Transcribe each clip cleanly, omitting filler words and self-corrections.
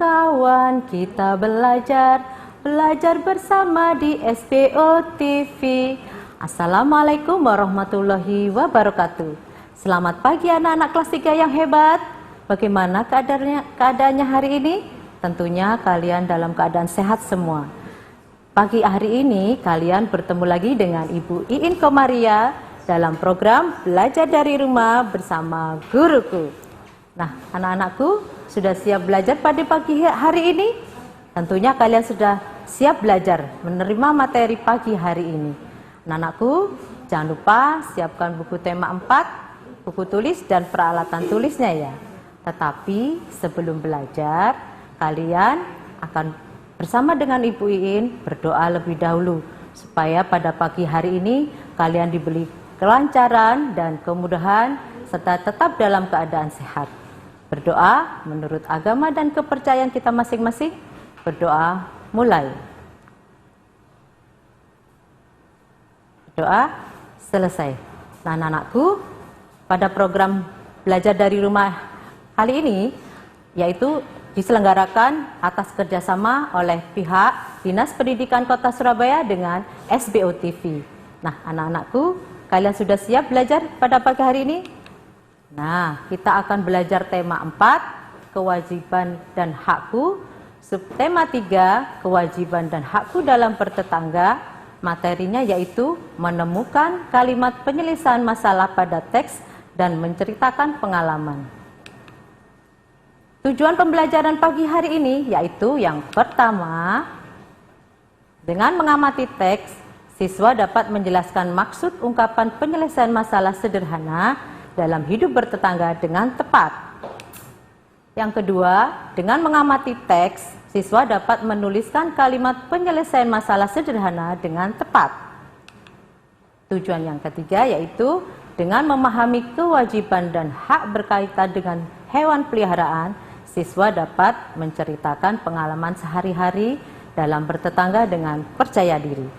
kawan, kita belajar bersama di SBO TV. Assalamualaikum warahmatullahi wabarakatuh. Selamat pagi anak-anak kelas 3 yang hebat. Bagaimana keadaannya hari ini? Tentunya kalian dalam keadaan sehat semua. Pagi hari ini kalian bertemu lagi dengan Ibu Iin Komaria dalam program Belajar dari Rumah bersama Guruku. Nah, anak-anakku sudah siap belajar pada pagi hari ini? Tentunya kalian sudah siap belajar menerima materi pagi hari ini. Anak-anakku, jangan lupa siapkan buku tema 4, buku tulis dan peralatan tulisnya ya. Tetapi sebelum belajar, kalian akan bersama dengan Ibu Iin berdoa lebih dahulu supaya pada pagi hari ini kalian diberi kelancaran dan kemudahan serta tetap dalam keadaan sehat. Berdoa menurut agama dan kepercayaan kita masing-masing. Berdoa mulai. Doa selesai. Nah, anak-anakku, pada program belajar dari rumah kali ini yaitu diselenggarakan atas kerjasama oleh pihak Dinas Pendidikan Kota Surabaya dengan SBO TV. Nah, anak-anakku, kalian sudah siap belajar pada pagi hari ini? Nah, kita akan belajar tema 4, kewajiban dan hakku. Subtema 3, kewajiban dan hakku dalam bertetangga. Materinya yaitu menemukan kalimat penyelesaian masalah pada teks dan menceritakan pengalaman. Tujuan pembelajaran pagi hari ini yaitu yang pertama, dengan mengamati teks, siswa dapat menjelaskan maksud ungkapan penyelesaian masalah sederhana dalam hidup bertetangga dengan tepat. Yang kedua, dengan mengamati teks, siswa dapat menuliskan kalimat penyelesaian masalah sederhana dengan tepat. Tujuan yang ketiga yaitu dengan memahami kewajiban dan hak berkaitan dengan hewan peliharaan, siswa dapat menceritakan pengalaman sehari-hari dalam bertetangga dengan percaya diri.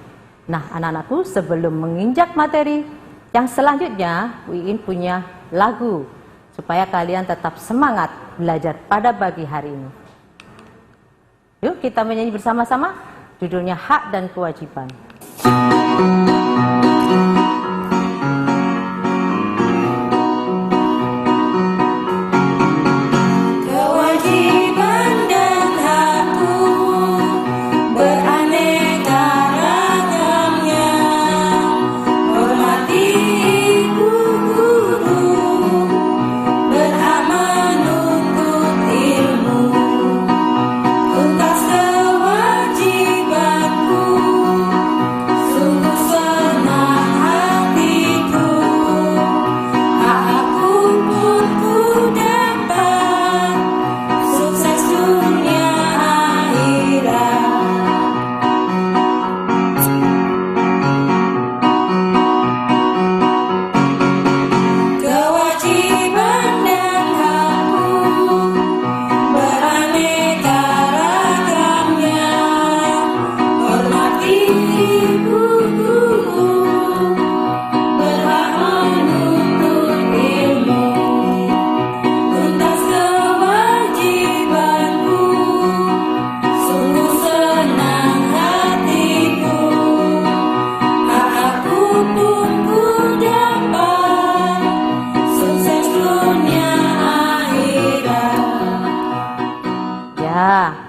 Nah, anak-anakku, sebelum menginjak materi yang selanjutnya, Bu Iin punya lagu supaya kalian tetap semangat belajar pada pagi hari ini. Yuk kita menyanyi bersama-sama, judulnya Hak dan Kewajiban.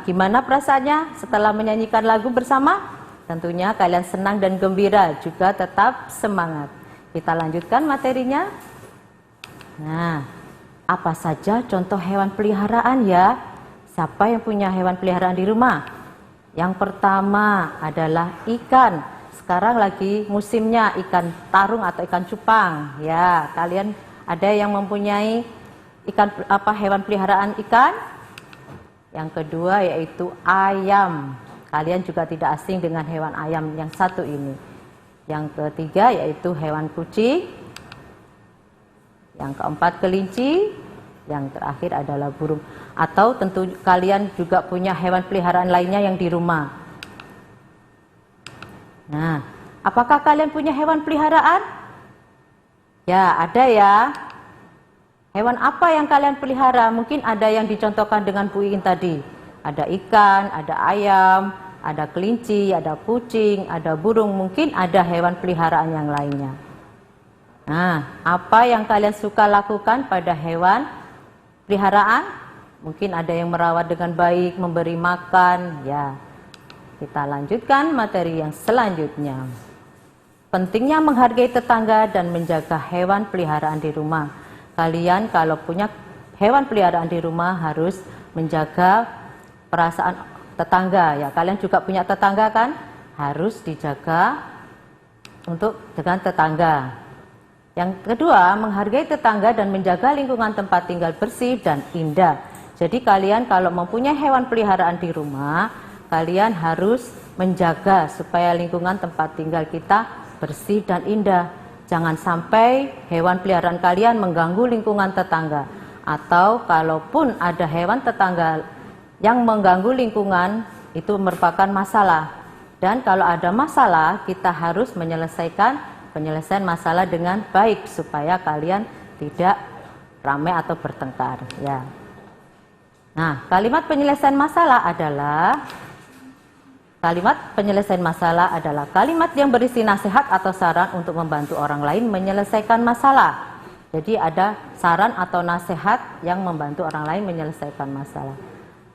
Gimana perasaannya setelah menyanyikan lagu bersama? Tentunya kalian senang dan gembira, juga tetap semangat. Kita lanjutkan materinya. Nah, apa saja contoh hewan peliharaan ya? Siapa yang punya hewan peliharaan di rumah? Yang pertama adalah ikan. Sekarang lagi musimnya ikan tarung atau ikan cupang. Ya, kalian ada yang mempunyai hewan peliharaan ikan? Yang kedua yaitu ayam. Kalian juga tidak asing dengan hewan ayam yang satu ini. Yang ketiga yaitu hewan kucing. Yang keempat kelinci. Yang terakhir adalah burung. Atau tentu kalian juga punya hewan peliharaan lainnya yang di rumah. Nah, apakah kalian punya hewan peliharaan? Ya, ada ya. Hewan apa yang kalian pelihara? Mungkin ada yang dicontohkan dengan Bu Iin tadi. Ada ikan, ada ayam, ada kelinci, ada kucing, ada burung, mungkin ada hewan peliharaan yang lainnya. Nah, apa yang kalian suka lakukan pada hewan peliharaan? Mungkin ada yang merawat dengan baik, memberi makan. Ya, kita lanjutkan materi yang selanjutnya. Pentingnya menghargai tetangga dan menjaga hewan peliharaan di rumah. Kalian kalau punya hewan peliharaan di rumah harus menjaga perasaan tetangga. Ya, kalian juga punya tetangga kan? Harus dijaga untuk dengan tetangga. Yang kedua, menghargai tetangga dan menjaga lingkungan tempat tinggal bersih dan indah. Jadi kalian kalau mempunyai hewan peliharaan di rumah, kalian harus menjaga supaya lingkungan tempat tinggal kita bersih dan indah. Jangan sampai hewan peliharaan kalian mengganggu lingkungan tetangga. Atau kalaupun ada hewan tetangga yang mengganggu lingkungan, itu merupakan masalah. Dan kalau ada masalah, kita harus menyelesaikan masalah dengan baik supaya kalian tidak ramai atau bertengkar. Ya. Nah, kalimat penyelesaian masalah adalah kalimat yang berisi nasihat atau saran untuk membantu orang lain menyelesaikan masalah. Jadi ada saran atau nasihat yang membantu orang lain menyelesaikan masalah.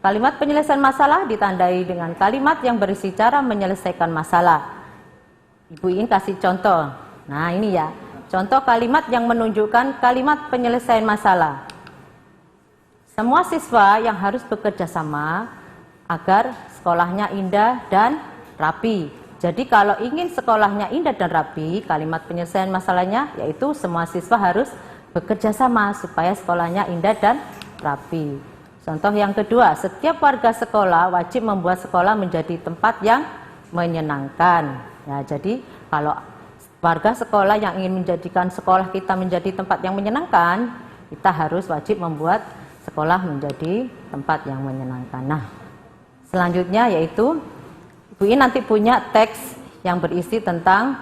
Kalimat penyelesaian masalah ditandai dengan kalimat yang berisi cara menyelesaikan masalah. Ibu ingin kasih contoh. Nah, ini ya, contoh kalimat yang menunjukkan kalimat penyelesaian masalah. Semua siswa yang harus bekerja sama agar sekolahnya indah dan rapi. Jadi kalau ingin sekolahnya indah dan rapi, kalimat penyelesaian masalahnya yaitu semua siswa harus bekerja sama supaya sekolahnya indah dan rapi. Contoh yang kedua, setiap warga sekolah wajib membuat sekolah menjadi tempat yang menyenangkan. Ya, jadi kalau warga sekolah yang ingin menjadikan sekolah kita menjadi tempat yang menyenangkan, kita harus wajib membuat sekolah menjadi tempat yang menyenangkan. Nah, selanjutnya yaitu Ibu ini nanti punya teks yang berisi tentang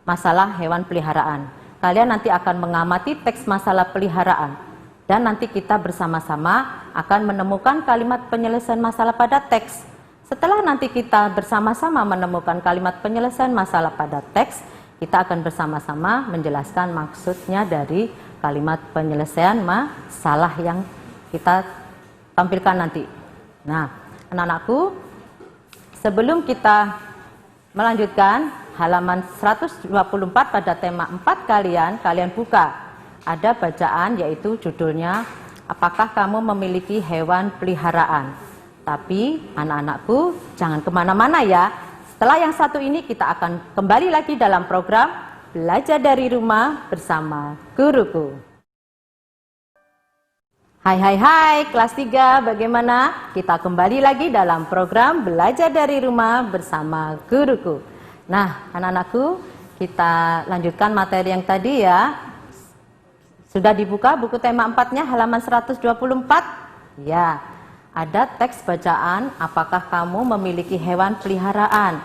masalah hewan peliharaan. Kalian nanti akan mengamati teks masalah peliharaan dan nanti kita bersama-sama akan menemukan kalimat penyelesaian masalah pada teks. Setelah nanti kita bersama-sama menemukan kalimat penyelesaian masalah pada teks, kita akan bersama-sama menjelaskan maksudnya dari kalimat penyelesaian masalah yang kita tampilkan nanti. Nah, anak-anakku, sebelum kita melanjutkan halaman 124 pada tema 4 kalian buka. Ada bacaan yaitu judulnya, apakah kamu memiliki hewan peliharaan? Tapi anak-anakku jangan kemana-mana ya. Setelah yang satu ini kita akan kembali lagi dalam program Belajar dari Rumah bersama Guruku. Hai kelas 3, bagaimana? Kita kembali lagi dalam program Belajar dari Rumah bersama Guruku. Nah, anak-anakku, kita lanjutkan materi yang tadi ya. Sudah dibuka buku tema 4-nya halaman 124? Ya, ada teks bacaan, apakah kamu memiliki hewan peliharaan?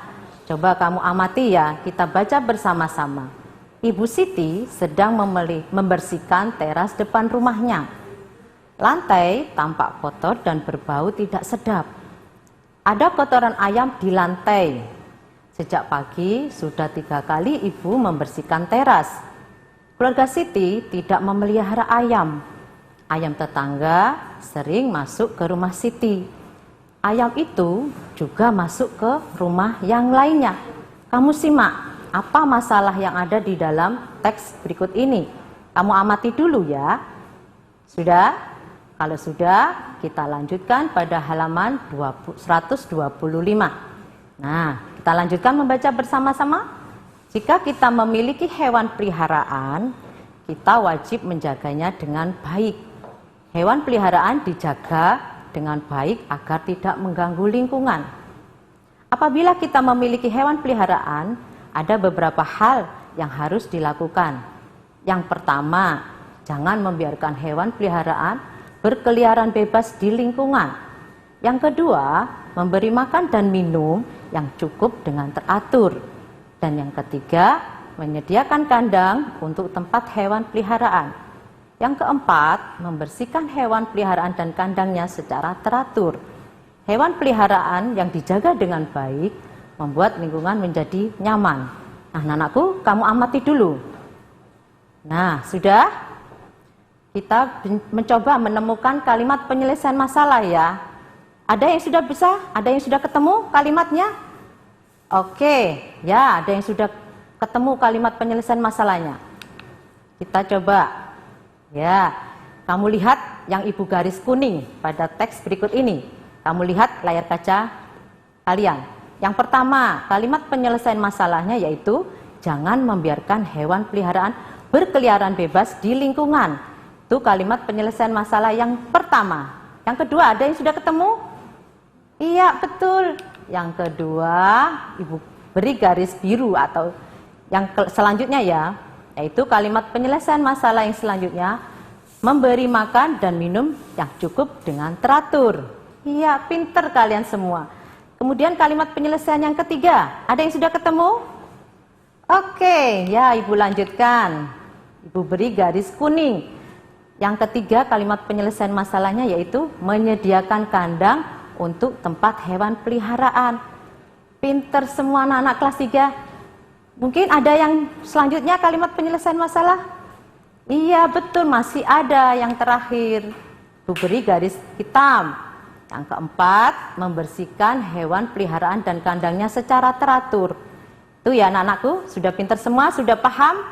Coba kamu amati ya, kita baca bersama-sama. Ibu Siti sedang membersihkan teras depan rumahnya. Lantai tampak kotor dan berbau tidak sedap. Ada kotoran ayam di lantai. Sejak pagi sudah 3 kali ibu membersihkan teras. Keluarga Siti tidak memelihara ayam. Ayam tetangga sering masuk ke rumah Siti. Ayam itu juga masuk ke rumah yang lainnya. Kamu simak apa masalah yang ada di dalam teks berikut ini. Kamu amati dulu ya. Sudah? Kalau sudah, kita lanjutkan pada halaman 125. Nah, kita lanjutkan membaca bersama-sama. Jika kita memiliki hewan peliharaan, kita wajib menjaganya dengan baik. Hewan peliharaan dijaga dengan baik agar tidak mengganggu lingkungan. Apabila kita memiliki hewan peliharaan, ada beberapa hal yang harus dilakukan. Yang pertama, jangan membiarkan hewan peliharaan berkeliaran bebas di lingkungan. Yang kedua, memberi makan dan minum yang cukup dengan teratur. Dan yang ketiga, menyediakan kandang untuk tempat hewan peliharaan. Yang keempat, membersihkan hewan peliharaan dan kandangnya secara teratur. hewan peliharaan yang dijaga dengan baik membuat lingkungan menjadi nyaman. Nah, anak-anakku, kamu amati dulu. Nah, sudah? Kita mencoba menemukan kalimat penyelesaian masalah ya. Ada yang sudah bisa? Ada yang sudah ketemu kalimatnya? Oke, ya, ada yang sudah ketemu kalimat penyelesaian masalahnya. Kita coba. Ya, kamu lihat yang ibu garis kuning pada teks berikut ini. Kamu lihat layar kaca kalian. Yang pertama, kalimat penyelesaian masalahnya yaitu jangan membiarkan hewan peliharaan berkeliaran bebas di lingkungan. Itu kalimat penyelesaian masalah yang pertama. Yang kedua, ada yang sudah ketemu? Iya, betul. Yang kedua, ibu beri garis biru atau yang selanjutnya ya, yaitu kalimat penyelesaian masalah yang selanjutnya, memberi makan dan minum yang cukup dengan teratur. Iya, pinter kalian semua. Kemudian kalimat penyelesaian yang ketiga, ada yang sudah ketemu? Oke, ya ibu lanjutkan. Ibu beri garis kuning. Yang ketiga kalimat penyelesaian masalahnya yaitu menyediakan kandang untuk tempat hewan peliharaan. Pinter semua anak-anak kelas 3. Mungkin ada yang selanjutnya kalimat penyelesaian masalah? Iya betul, masih ada yang terakhir. Ibu beri garis hitam. Yang keempat, membersihkan hewan peliharaan dan kandangnya secara teratur. Itu ya anak-anakku, sudah pinter semua, sudah paham?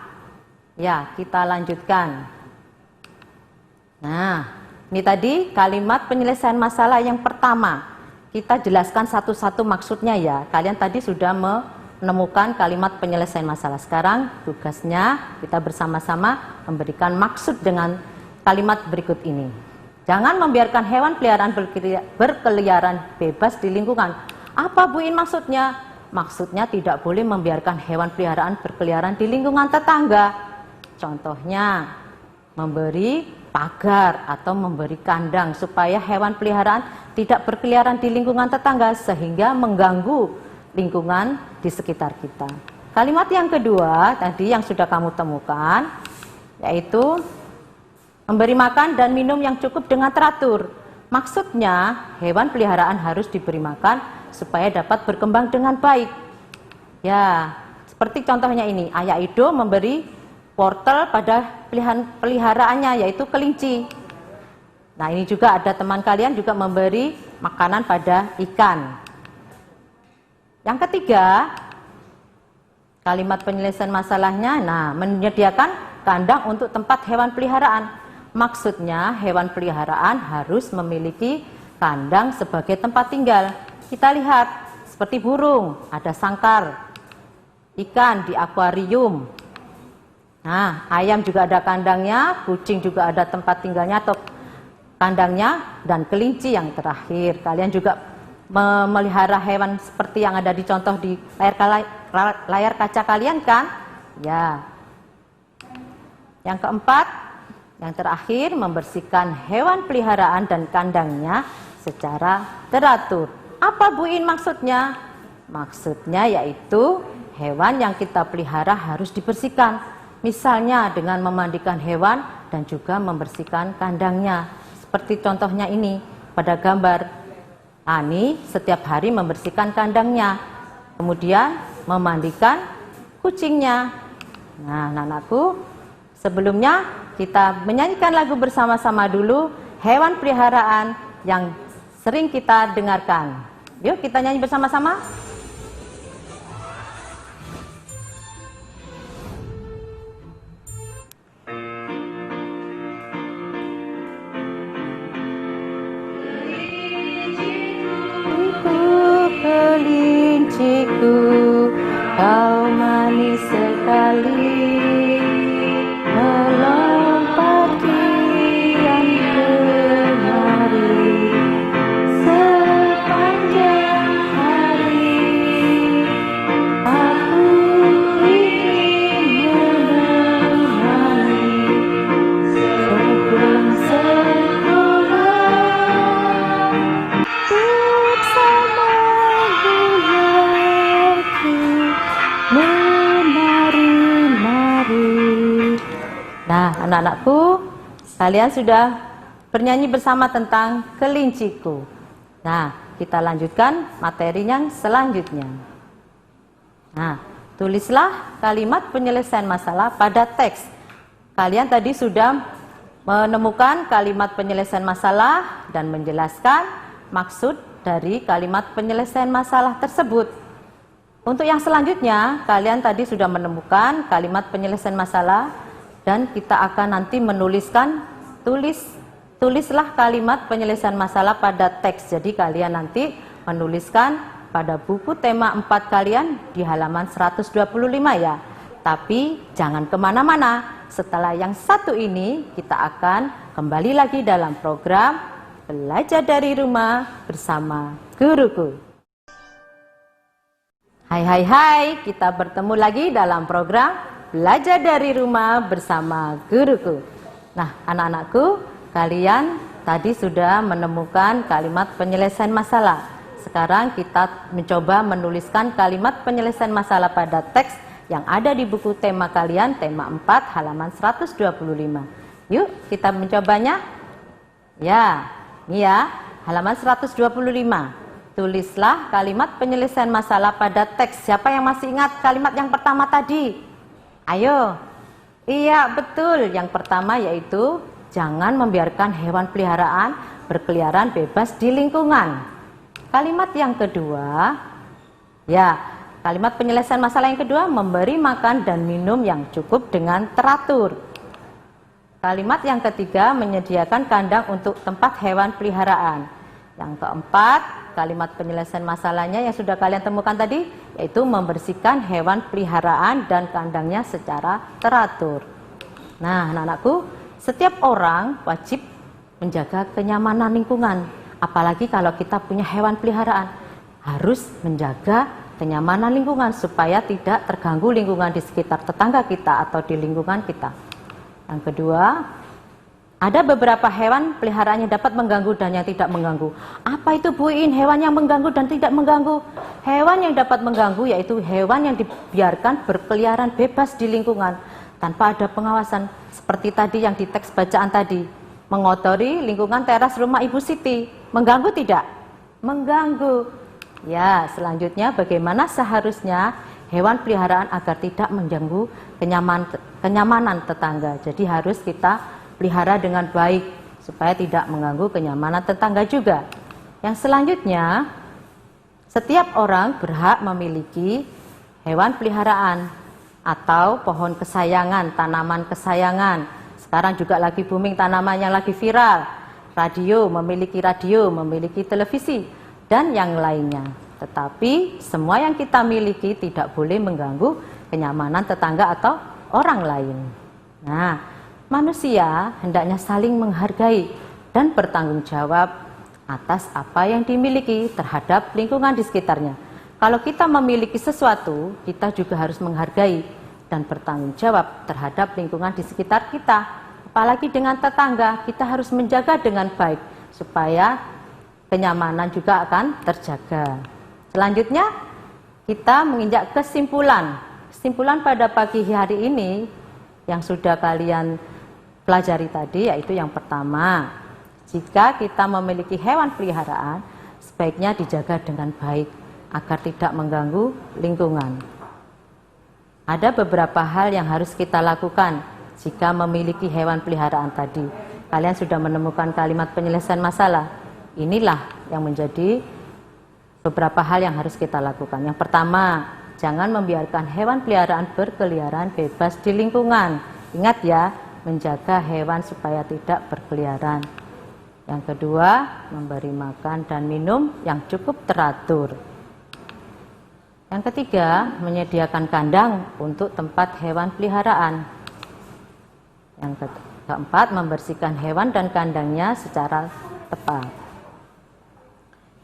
Ya, kita lanjutkan. Nah, ini tadi kalimat penyelesaian masalah yang pertama. Kita jelaskan satu-satu maksudnya ya. Kalian tadi sudah menemukan kalimat penyelesaian masalah. Sekarang tugasnya kita bersama-sama memberikan maksud dengan kalimat berikut ini. Jangan membiarkan hewan peliharaan berkeliaran bebas di lingkungan. Apa Bu In maksudnya? Maksudnya tidak boleh membiarkan hewan peliharaan berkeliaran di lingkungan tetangga. Contohnya, memberi pagar atau memberi kandang supaya hewan peliharaan tidak berkeliaran di lingkungan tetangga sehingga mengganggu lingkungan di sekitar kita. Kalimat yang kedua tadi yang sudah kamu temukan yaitu memberi makan dan minum yang cukup dengan teratur. Maksudnya hewan peliharaan harus diberi makan supaya dapat berkembang dengan baik. Ya, seperti contohnya ini, Ayah Ido memberi wortel pada peliharaannya yaitu kelinci. Nah, ini juga ada teman kalian juga memberi makanan pada ikan. Yang ketiga, kalimat penyelesaian masalahnya, nah, menyediakan kandang untuk tempat hewan peliharaan. Maksudnya hewan peliharaan harus memiliki kandang sebagai tempat tinggal. Kita lihat seperti burung, ada sangkar, ikan di akuarium. Nah, ayam juga ada kandangnya, kucing juga ada tempat tinggalnya atau kandangnya, dan kelinci yang terakhir. Kalian juga memelihara hewan seperti yang ada di contoh di layar kaca kalian kan? Ya. Yang keempat, yang terakhir, membersihkan hewan peliharaan dan kandangnya secara teratur. Apa Bu In maksudnya? Maksudnya yaitu hewan yang kita pelihara harus dibersihkan. Misalnya dengan memandikan hewan dan juga membersihkan kandangnya. Seperti contohnya ini pada gambar. Ani setiap hari membersihkan kandangnya. Kemudian memandikan kucingnya. Nah, anak-anakku, sebelumnya kita menyanyikan lagu bersama-sama dulu hewan peliharaan yang sering kita dengarkan. Yuk kita nyanyi bersama-sama. Kelinciku, kau manis sekali, melompat kian kemari sepanjang hari. Aku ingin menemani sepulang sekolah bersama bulanku menari-nari. Nah, anak-anakku, kalian sudah bernyanyi bersama tentang kelinciku. Nah, kita lanjutkan materi yang selanjutnya. Nah, tulislah kalimat penyelesaian masalah pada teks. Kalian tadi sudah menemukan kalimat penyelesaian masalah dan menjelaskan maksud dari kalimat penyelesaian masalah tersebut. Untuk yang selanjutnya, kalian tadi sudah menemukan kalimat penyelesaian masalah dan kita akan nanti menuliskan tulislah kalimat penyelesaian masalah pada teks. Jadi kalian nanti menuliskan pada buku tema 4 kalian di halaman 125 ya. Tapi jangan kemana-mana. Setelah yang satu ini kita akan kembali lagi dalam program Belajar dari Rumah bersama Guruku. Hai, kita bertemu lagi dalam program Belajar dari Rumah bersama Guruku. Nah, anak-anakku, kalian tadi sudah menemukan kalimat penyelesaian masalah. Sekarang kita mencoba menuliskan kalimat penyelesaian masalah pada teks yang ada di buku tema kalian, tema 4, halaman 125. Yuk, kita mencobanya. Ya, ini ya, halaman 125. Tulislah kalimat penyelesaian masalah pada teks. Siapa yang masih ingat kalimat yang pertama tadi? Ayo. Iya, betul. Yang pertama yaitu jangan membiarkan hewan peliharaan berkeliaran bebas di lingkungan. Kalimat yang kedua, ya, kalimat penyelesaian masalah yang kedua, memberi makan dan minum yang cukup dengan teratur. Kalimat yang ketiga, menyediakan kandang untuk tempat hewan peliharaan. Yang keempat, kalimat penyelesaian masalahnya yang sudah kalian temukan tadi, yaitu membersihkan hewan peliharaan dan kandangnya secara teratur. Nah, anak-anakku, setiap orang wajib menjaga kenyamanan lingkungan. Apalagi kalau kita punya hewan peliharaan, harus menjaga kenyamanan lingkungan supaya tidak terganggu lingkungan di sekitar tetangga kita atau di lingkungan kita. Yang kedua, ada beberapa hewan peliharaan yang dapat mengganggu dan yang tidak mengganggu. Apa itu Bu In, hewan yang mengganggu dan tidak mengganggu? Hewan yang dapat mengganggu yaitu hewan yang dibiarkan berkeliaran bebas di lingkungan tanpa ada pengawasan. Seperti tadi yang di teks bacaan tadi, mengotori lingkungan teras rumah Ibu Siti. Mengganggu tidak? Mengganggu. Ya, selanjutnya bagaimana seharusnya hewan peliharaan agar tidak mengganggu kenyamanan tetangga. Jadi harus kita pelihara dengan baik supaya tidak mengganggu kenyamanan tetangga juga. Yang selanjutnya, setiap orang berhak memiliki hewan peliharaan atau pohon kesayangan, tanaman kesayangan. Sekarang juga lagi booming tanaman yang lagi viral. Radio, memiliki televisi dan yang lainnya. Tetapi semua yang kita miliki tidak boleh mengganggu kenyamanan tetangga atau orang lain. Nah, manusia hendaknya saling menghargai dan bertanggung jawab atas apa yang dimiliki terhadap lingkungan di sekitarnya. Kalau kita memiliki sesuatu, kita juga harus menghargai dan bertanggung jawab terhadap lingkungan di sekitar kita. Apalagi dengan tetangga, kita harus menjaga dengan baik supaya kenyamanan juga akan terjaga. Selanjutnya, kita menginjak kesimpulan. Kesimpulan pada pagi hari ini yang sudah kalian pelajari tadi, yaitu yang pertama, jika kita memiliki hewan peliharaan, sebaiknya dijaga dengan baik agar tidak mengganggu lingkungan. Ada beberapa hal yang harus kita lakukan jika memiliki hewan peliharaan tadi. Kalian sudah menemukan kalimat penyelesaian masalah. Inilah yang menjadi beberapa hal yang harus kita lakukan. Yang pertama, jangan membiarkan hewan peliharaan berkeliaran bebas di lingkungan. Ingat ya, menjaga hewan supaya tidak berkeliaran. Yang kedua, memberi makan dan minum yang cukup teratur. Yang ketiga, menyediakan kandang untuk tempat hewan peliharaan. Yang keempat, membersihkan hewan dan kandangnya secara tepat.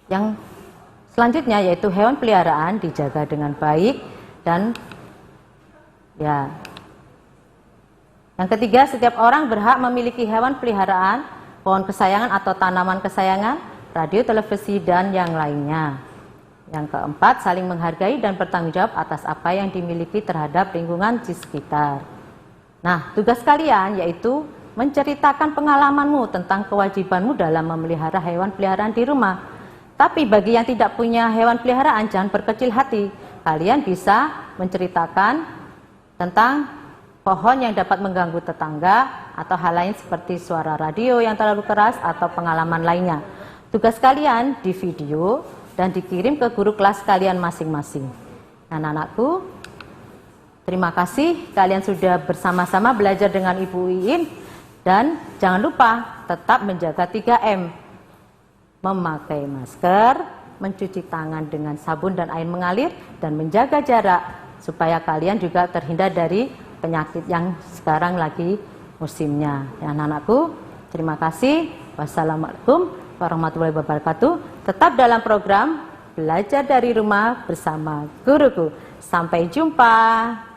Yang selanjutnya yaitu hewan peliharaan dijaga dengan baik dan ya. Yang ketiga, setiap orang berhak memiliki hewan peliharaan, pohon kesayangan atau tanaman kesayangan, radio, televisi, dan yang lainnya. Yang keempat, saling menghargai dan bertanggung jawab atas apa yang dimiliki terhadap lingkungan di sekitar. Nah, tugas kalian yaitu menceritakan pengalamanmu tentang kewajibanmu dalam memelihara hewan peliharaan di rumah. Tapi bagi yang tidak punya hewan peliharaan, jangan berkecil hati. Kalian bisa menceritakan tentang pohon yang dapat mengganggu tetangga atau hal lain seperti suara radio yang terlalu keras atau pengalaman lainnya. Tugas kalian di video dan dikirim ke guru kelas kalian masing-masing. Anak-anakku, terima kasih kalian sudah bersama-sama belajar dengan Ibu Iin. Dan jangan lupa tetap menjaga 3M. Memakai masker, mencuci tangan dengan sabun dan air mengalir, dan menjaga jarak supaya kalian juga terhindar dari penyakit yang sekarang lagi musimnya. Ya, anak-anakku, terima kasih. Wassalamualaikum warahmatullahi wabarakatuh. Tetap dalam program Belajar dari Rumah bersama Guruku. Sampai jumpa.